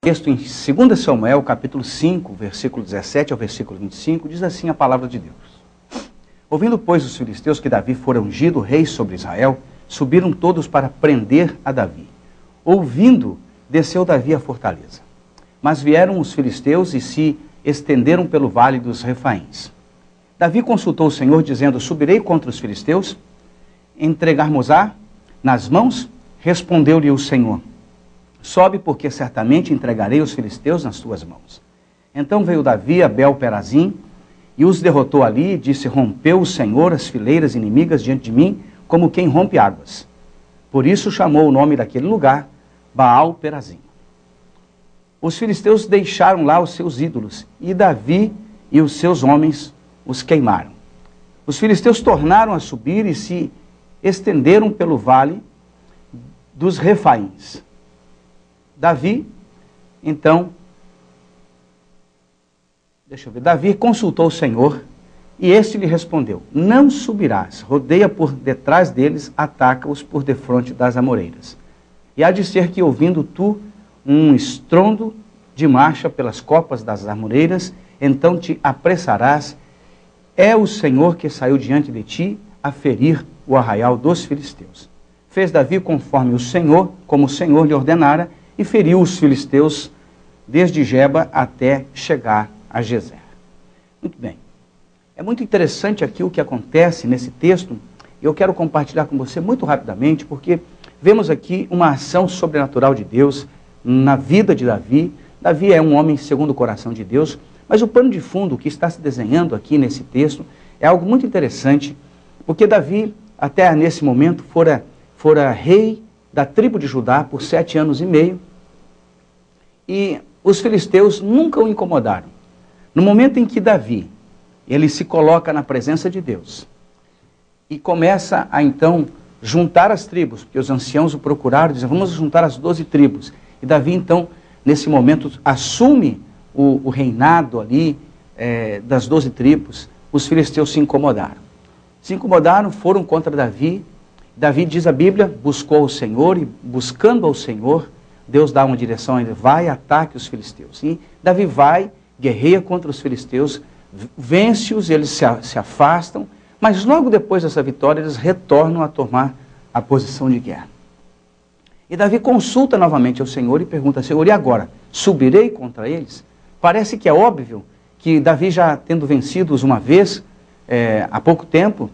Texto em 2 Samuel, capítulo 5, versículo 17 ao versículo 25, diz assim a palavra de Deus. Ouvindo, pois, os filisteus que Davi fora ungido rei sobre Israel, subiram todos para prender a Davi. Ouvindo, desceu Davi à fortaleza. Mas vieram os filisteus e se estenderam pelo vale dos Refaíns. Davi consultou o Senhor, dizendo, subirei contra os filisteus, entregar-mos-á nas mãos? Respondeu-lhe o Senhor, sobe, porque certamente entregarei os filisteus nas tuas mãos. Então veio Davi a Bel-Perazim, e os derrotou ali, e disse, rompeu o Senhor as fileiras inimigas diante de mim, como quem rompe águas. Por isso chamou o nome daquele lugar, Baal-Perazim. Os filisteus deixaram lá os seus ídolos, e Davi e os seus homens os queimaram. Os filisteus tornaram a subir e se estenderam pelo vale dos Refaíns. Davi, então, Davi consultou o Senhor, e este lhe respondeu, não subirás, rodeia por detrás deles, ataca-os por defronte das amoreiras. E há de ser que, ouvindo tu um estrondo de marcha pelas copas das amoreiras, então te apressarás, é o Senhor que saiu diante de ti a ferir o arraial dos filisteus. Fez Davi conforme o Senhor, como o Senhor lhe ordenara, e feriu os filisteus desde Geba até chegar a Gezer. Muito bem. É muito interessante aqui o que acontece nesse texto, e eu quero compartilhar com você muito rapidamente, porque vemos aqui uma ação sobrenatural de Deus na vida de Davi. Davi é um homem segundo o coração de Deus, mas o pano de fundo que está se desenhando aqui nesse texto é algo muito interessante, porque Davi, até nesse momento, fora rei da tribo de Judá por 7 anos e meio, e os filisteus nunca o incomodaram. No momento em que Davi, ele se coloca na presença de Deus, e começa a então juntar as tribos, porque os anciãos o procuraram, dizem, vamos juntar as 12 tribos, e Davi então, nesse momento, assume o reinado ali das 12 tribos, os filisteus se incomodaram. Se incomodaram, foram contra Davi. Davi, diz a Bíblia, buscou o Senhor, e buscando ao Senhor, Deus dá uma direção, ele vai e ataque os filisteus. E Davi vai, guerreia contra os filisteus, vence-os, eles se afastam, mas logo depois dessa vitória, eles retornam a tomar a posição de guerra. E Davi consulta novamente ao Senhor e pergunta, Senhor, e agora? Subirei contra eles? Parece que é óbvio que Davi, já tendo vencido-os uma vez, há pouco tempo,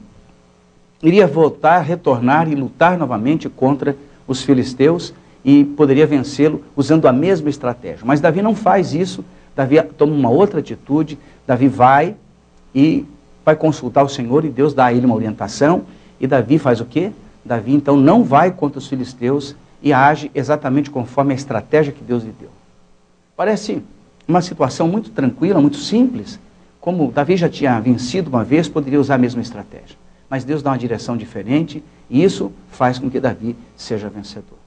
iria voltar, retornar e lutar novamente contra os filisteus e poderia vencê-lo usando a mesma estratégia. Mas Davi não faz isso, Davi toma uma outra atitude, Davi vai e vai consultar o Senhor e Deus dá a ele uma orientação. E Davi faz o quê? Davi então não vai contra os filisteus e age exatamente conforme a estratégia que Deus lhe deu. Parece uma situação muito tranquila, muito simples, como Davi já tinha vencido uma vez, poderia usar a mesma estratégia. Mas Deus dá uma direção diferente e isso faz com que Davi seja vencedor.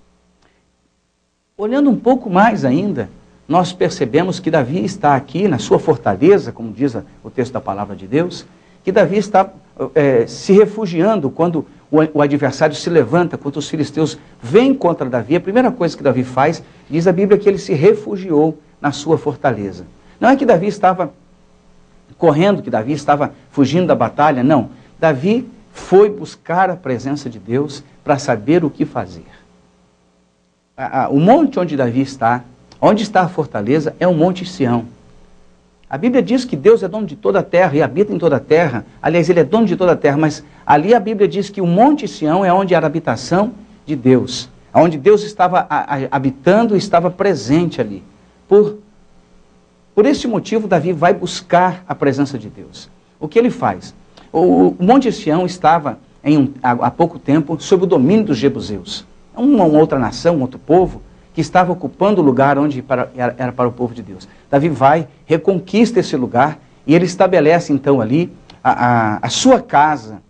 Olhando um pouco mais ainda, nós percebemos que Davi está aqui na sua fortaleza, como diz o texto da palavra de Deus, que Davi está se refugiando quando o adversário se levanta, quando os filisteus vêm contra Davi. A primeira coisa que Davi faz, diz a Bíblia que ele se refugiou na sua fortaleza. Não é que Davi estava correndo, que Davi estava fugindo da batalha, não. Davi foi buscar a presença de Deus para saber o que fazer. O monte onde Davi está, onde está a fortaleza, é o Monte Sião. A Bíblia diz que Deus é dono de toda a terra e habita em toda a terra. Aliás, ele é dono de toda a terra, mas ali a Bíblia diz que o Monte Sião é onde era a habitação de Deus. Onde Deus estava habitando e estava presente ali. Por esse motivo, Davi vai buscar a presença de Deus. O que ele faz? O Monte Sião estava, há pouco tempo, sob o domínio dos jebuseus. Uma outra nação, um outro povo, que estava ocupando o lugar onde era para o povo de Deus. Davi vai, reconquista esse lugar, e ele estabelece então ali a sua casa,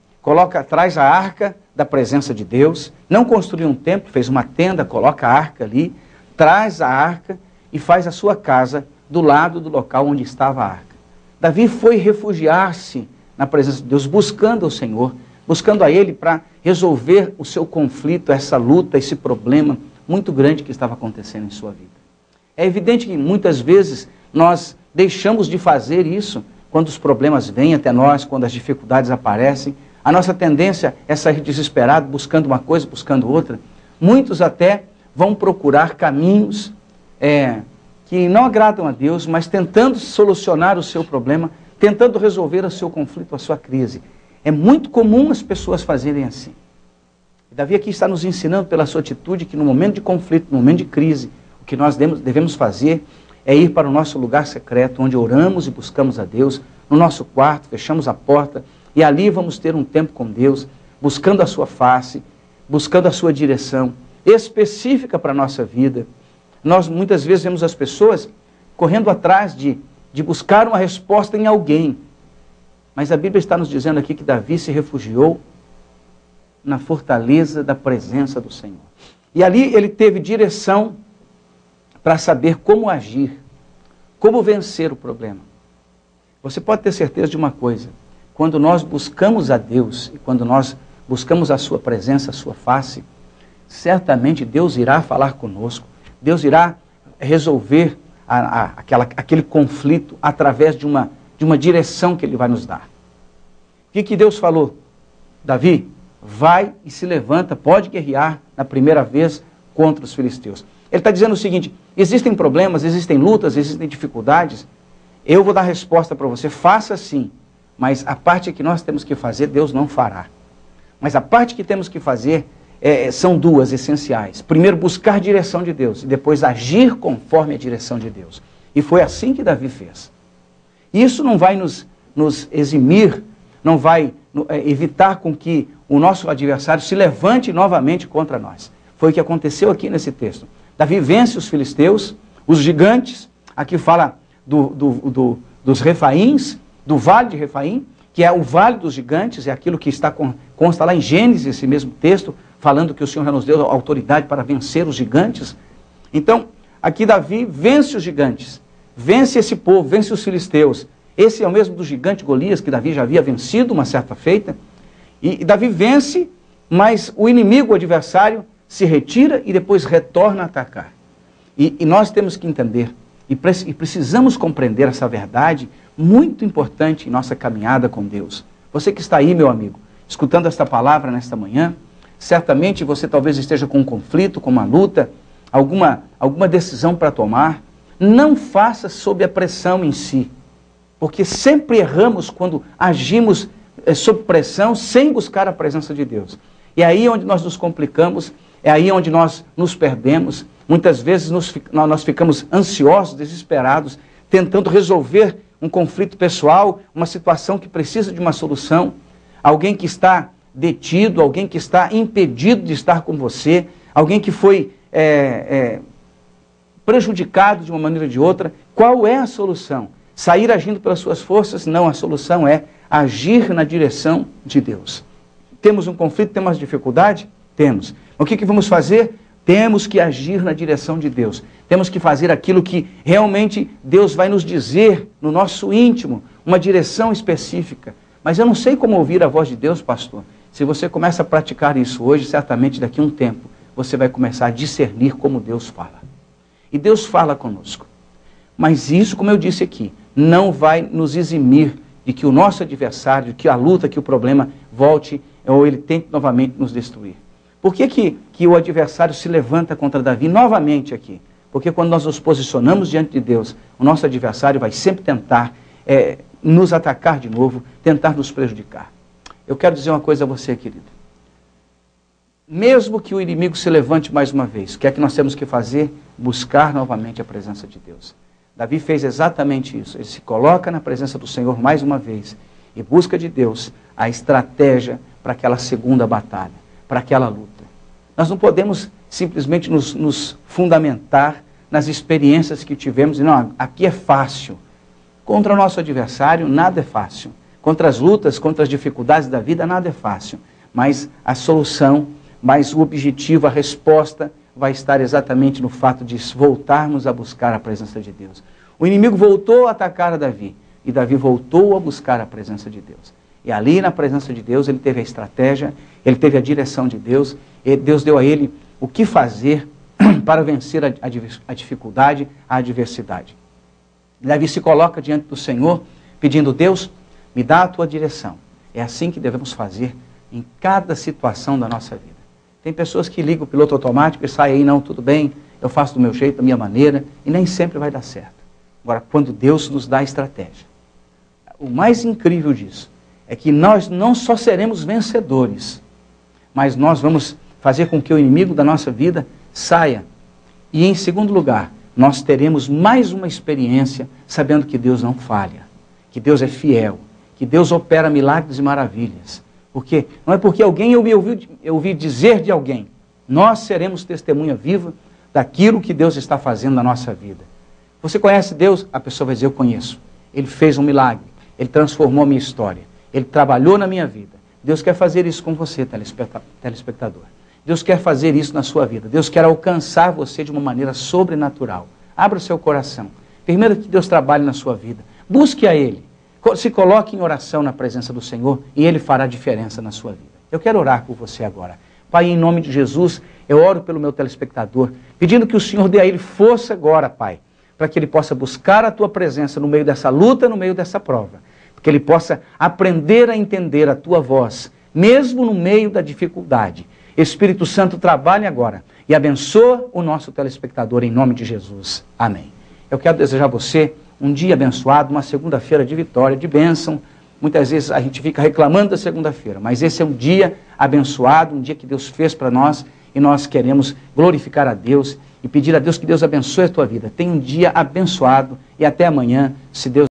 traz a arca da presença de Deus, não construiu um templo, fez uma tenda, coloca a arca ali, traz a arca e faz a sua casa do lado do local onde estava a arca. Davi foi refugiar-se na presença de Deus, buscando o Senhor, buscando a Ele para resolver o seu conflito, essa luta, esse problema muito grande que estava acontecendo em sua vida. É evidente que muitas vezes nós deixamos de fazer isso quando os problemas vêm até nós, quando as dificuldades aparecem. A nossa tendência é sair desesperado, buscando uma coisa, buscando outra. Muitos até vão procurar caminhos que não agradam a Deus, mas tentando solucionar o seu problema, tentando resolver o seu conflito, a sua crise. É muito comum as pessoas fazerem assim. Davi aqui está nos ensinando pela sua atitude que no momento de conflito, no momento de crise, o que nós devemos fazer é ir para o nosso lugar secreto, onde oramos e buscamos a Deus, no nosso quarto, fechamos a porta, e ali vamos ter um tempo com Deus, buscando a sua face, buscando a sua direção específica para a nossa vida. Nós muitas vezes vemos as pessoas correndo atrás de buscar uma resposta em alguém. Mas a Bíblia está nos dizendo aqui que Davi se refugiou na fortaleza da presença do Senhor. E ali ele teve direção para saber como agir, como vencer o problema. Você pode ter certeza de uma coisa: quando nós buscamos a Deus e quando nós buscamos a sua presença, a sua face, certamente Deus irá falar conosco, Deus irá resolver aquele conflito através de uma direção que Ele vai nos dar. O que Deus falou? Davi, vai e se levanta, pode guerrear na primeira vez contra os filisteus. Ele está dizendo o seguinte: existem problemas, existem lutas, existem dificuldades, eu vou dar resposta para você, faça sim, mas a parte que nós temos que fazer, Deus não fará. Mas a parte que temos que fazer são duas essenciais. Primeiro, buscar a direção de Deus, e depois agir conforme a direção de Deus. E foi assim que Davi fez. Isso não vai nos eximir, não vai evitar com que o nosso adversário se levante novamente contra nós. Foi o que aconteceu aqui nesse texto. Davi vence os filisteus, os gigantes. Aqui fala dos Refaíns, do vale de Refaim, que é o vale dos gigantes, é aquilo que consta lá em Gênesis, esse mesmo texto, falando que o Senhor já nos deu autoridade para vencer os gigantes. Então, aqui Davi vence os gigantes, vence esse povo, vence os filisteus. Esse é o mesmo do gigante Golias, que Davi já havia vencido uma certa feita. E Davi vence, mas o inimigo, o adversário, se retira e depois retorna a atacar. E nós temos que entender, e precisamos compreender essa verdade muito importante em nossa caminhada com Deus. Você que está aí, meu amigo, escutando esta palavra nesta manhã, certamente você talvez esteja com um conflito, com uma luta, alguma decisão para tomar. Não faça sob a pressão em si, porque sempre erramos quando agimos sob pressão, sem buscar a presença de Deus. E é aí onde nós nos complicamos, é aí onde nós nos perdemos. Muitas vezes nós ficamos ansiosos, desesperados, tentando resolver um conflito pessoal, uma situação que precisa de uma solução, alguém que está detido, alguém que está impedido de estar com você, alguém que foi prejudicado de uma maneira ou de outra. Qual é a solução? Sair agindo pelas suas forças? Não, a solução é agir na direção de Deus. Temos um conflito, temos uma dificuldade? Temos. O que vamos fazer? Temos que agir na direção de Deus. Temos que fazer aquilo que realmente Deus vai nos dizer no nosso íntimo, uma direção específica. Mas eu não sei como ouvir a voz de Deus, pastor. Se você começa a praticar isso hoje, certamente daqui a um tempo, você vai começar a discernir como Deus fala. E Deus fala conosco. Mas isso, como eu disse aqui, não vai nos eximir de que o nosso adversário, de que a luta, que o problema volte ou ele tente novamente nos destruir. Por que o adversário se levanta contra Davi novamente aqui? Porque quando nós nos posicionamos diante de Deus, o nosso adversário vai sempre tentar nos atacar de novo, tentar nos prejudicar. Eu quero dizer uma coisa a você, querido. Mesmo que o inimigo se levante mais uma vez, o que é que nós temos que fazer? Buscar novamente a presença de Deus. Davi fez exatamente isso. Ele se coloca na presença do Senhor mais uma vez e busca de Deus a estratégia para aquela segunda batalha, para aquela luta. Nós não podemos simplesmente nos fundamentar nas experiências que tivemos e não, aqui é fácil. Contra o nosso adversário, nada é fácil. Contra as lutas, contra as dificuldades da vida, nada é fácil. Mas a solução, mas o objetivo, a resposta vai estar exatamente no fato de voltarmos a buscar a presença de Deus. O inimigo voltou a atacar a Davi, e Davi voltou a buscar a presença de Deus. E ali na presença de Deus ele teve a estratégia, ele teve a direção de Deus, e Deus deu a ele o que fazer para vencer a dificuldade, a adversidade. Davi se coloca diante do Senhor, pedindo: Deus, me dá a tua direção. É assim que devemos fazer em cada situação da nossa vida. Tem pessoas que ligam o piloto automático e saem aí: não, tudo bem, eu faço do meu jeito, da minha maneira, e nem sempre vai dar certo. Agora, quando Deus nos dá a estratégia, o mais incrível disso é que nós não só seremos vencedores, mas nós vamos fazer com que o inimigo da nossa vida saia. E em segundo lugar, nós teremos mais uma experiência sabendo que Deus não falha, que Deus é fiel, que Deus opera milagres e maravilhas. Porque não é porque alguém ouviu dizer de alguém, nós seremos testemunha viva daquilo que Deus está fazendo na nossa vida. Você conhece Deus? A pessoa vai dizer: eu conheço. Ele fez um milagre, Ele transformou a minha história, Ele trabalhou na minha vida. Deus quer fazer isso com você, telespectador. Deus quer fazer isso na sua vida. Deus quer alcançar você de uma maneira sobrenatural. Abra o seu coração. Permita que Deus trabalhe na sua vida. Busque a Ele. Se coloque em oração na presença do Senhor e Ele fará diferença na sua vida. Eu quero orar por você agora. Pai, em nome de Jesus, eu oro pelo meu telespectador, pedindo que o Senhor dê a ele força agora, Pai, para que ele possa buscar a Tua presença no meio dessa luta, no meio dessa prova. Que ele possa aprender a entender a Tua voz, mesmo no meio da dificuldade. Espírito Santo, trabalhe agora e abençoa o nosso telespectador em nome de Jesus. Amém. Eu quero desejar a você um dia abençoado, uma segunda-feira de vitória, de bênção. Muitas vezes a gente fica reclamando da segunda-feira, mas esse é um dia abençoado, um dia que Deus fez para nós e nós queremos glorificar a Deus e pedir a Deus que Deus abençoe a tua vida. Tenha um dia abençoado e até amanhã, se Deus